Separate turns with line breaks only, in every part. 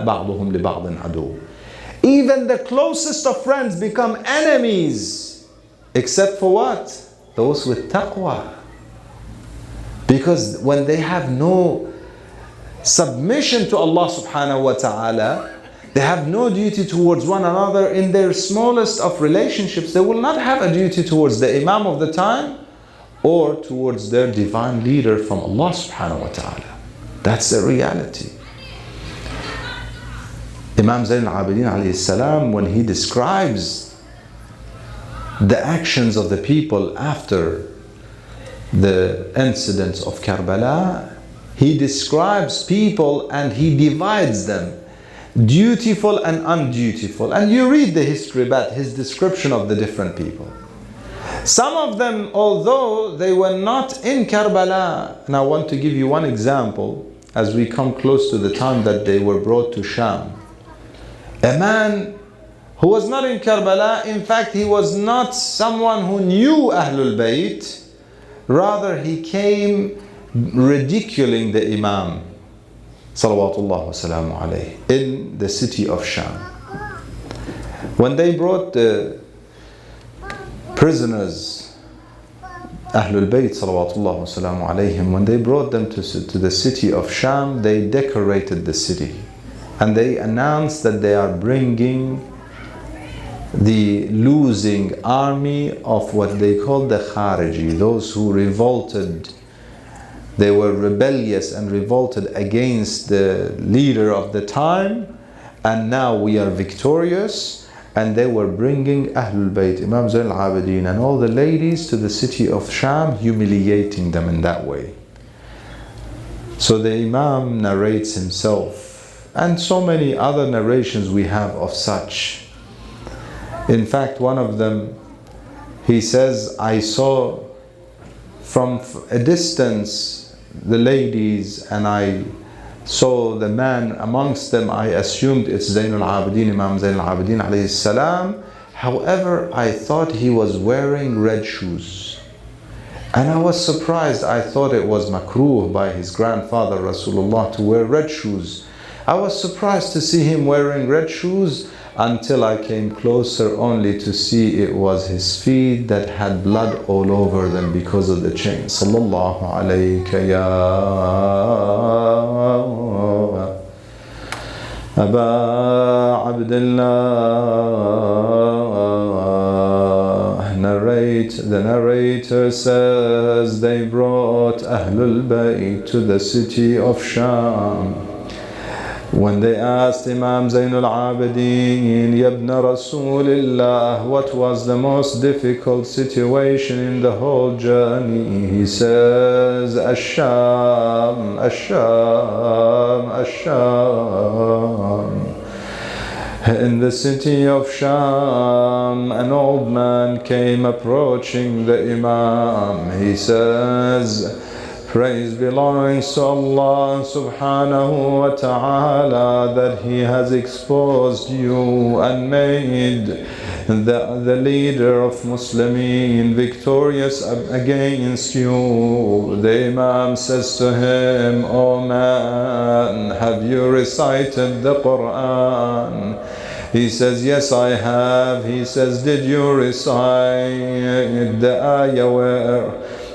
بَعْضُهُمْ لِبَعْضٍ عَدُوٌّ. Even the closest of friends become enemies, except for what? Those with taqwa. Because when they have no submission to Allah subhanahu wa ta'ala, they have no duty towards one another in their smallest of relationships. They will not have a duty towards the Imam of the time or towards their divine leader from Allah subhanahu wa ta'ala. That's the reality. Imam Zayn al-Abidin alayhi salam, when he describes the actions of the people after the incidents of Karbala, he describes people and he divides them, dutiful and undutiful. And you read the history about his description of the different people. Some of them, although they were not in Karbala, and I want to give you one example as we come close to the time that they were brought to Sham. A man who was not in Karbala, in fact he was not someone who knew Ahlul Bayt, rather he came ridiculing the Imam salawatullah wasalamu alayhi in the city of Sham. When they brought the prisoners, Ahlul Bayt salawatullah wasalamu alayhim, when they brought them to the city of Sham, they decorated the city and they announced that they are bringing the losing army of what they called the Khariji, those who revolted. They were rebellious and revolted against the leader of the time, and now we are victorious. And they were bringing Ahlul Bayt, Imam Zayn al-Abidin and all the ladies to the city of Sham, humiliating them in that way. So the Imam narrates himself, and so many other narrations we have of such. In fact, one of them, he says, I saw from a distance the ladies and I saw the man amongst them. I assumed it's Zayn al-Abidin, Imam Zayn al-Abidin alayhi salam. However, I thought he was wearing red shoes. And I was surprised. I thought it was makruh by his grandfather Rasulullah to wear red shoes. I was surprised to see him wearing red shoes until I came closer only to see it was his feet that had blood all over them because of the chain. Sallallahu alayka ya Aba Abdullah. The narrator says they brought Ahlul Bayt to the city of Sham. When they asked Imam Zayn al-Abidin, Ya ibn Rasulillah, what was the most difficult situation in the whole journey? He says, Ash-Sham, Ash-Sham, Ash-Sham. In the city of Sham, an old man came approaching the Imam. He says, praise belongs to Allah subhanahu wa ta'ala that He has exposed you and made the leader of Muslimin victorious against you. The Imam says to him, oh man, have you recited the Quran? He says, yes, I have. He says, did you recite the ayah where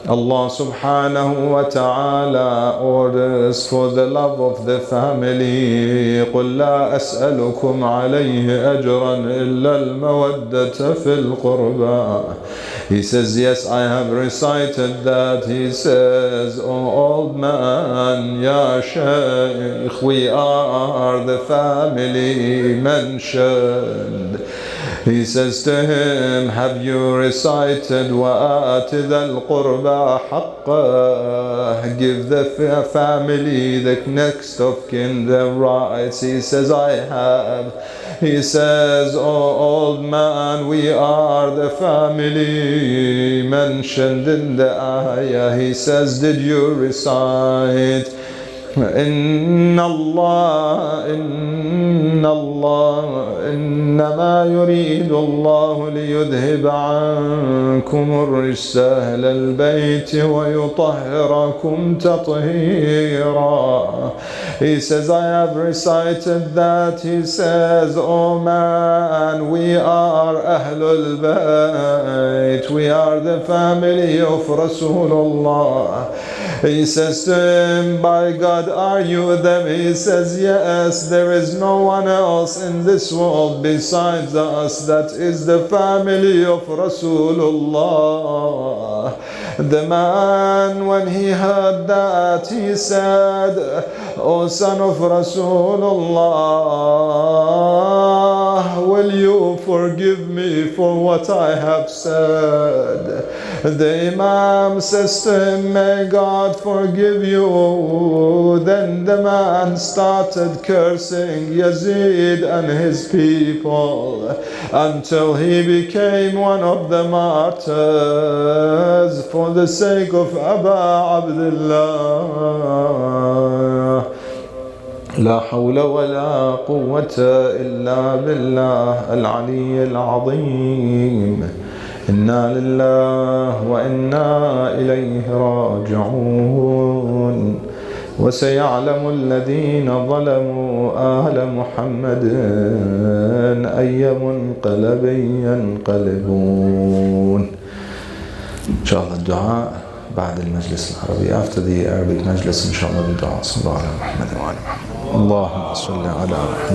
Allah subhanahu wa ta'ala orders for the love of the family, قُلْ لَا أَسْأَلُكُمْ عَلَيْهِ أَجْرًا إِلَّا الْمَوَدَّةَ فِي الْقُرْبَى. He says, yes, I have recited that. He says, oh old man, Ya Shaykh, we are the family mentioned. He says to him, have you recited وَآتِ ذَا الْقُرْبَى حَقَّهُ, give the family, the next of kin, their rights? He says, I have. He says, oh old man, we are the family mentioned in the ayah. He says, did you recite إن الله إنما يريد الله ليذهب عنكم الرجس أهل البيت ويطهركم تطهيرا. He says, I have recited that. He says, oh man, we are Ahlul Bayt, we are the family of Rasulullah. He says to him, by God, are you them? He says, yes, there is no one else in this world besides us that is the family of Rasulullah. The man, when he heard that, he said, O son of Rasulullah, will you forgive me for what I have said? The Imam says to him, may God forgive you. Then the man started cursing Yazid and his people until he became one of the martyrs for the sake of Aba Abdullah. لا حول ولا قوة إلا بالله العلي العظيم. إنا لله وإنا إليه راجعون. وسيعلم الذين ظلموا آل محمد أي منقلب ينقلبون. إن شاء الله الدعاء بعد المجلس العربي. After the Arabic مجلس إن شاء الله بالدعاء. صلى الله على محمد وعلى محمد. اللهم صل على محمد.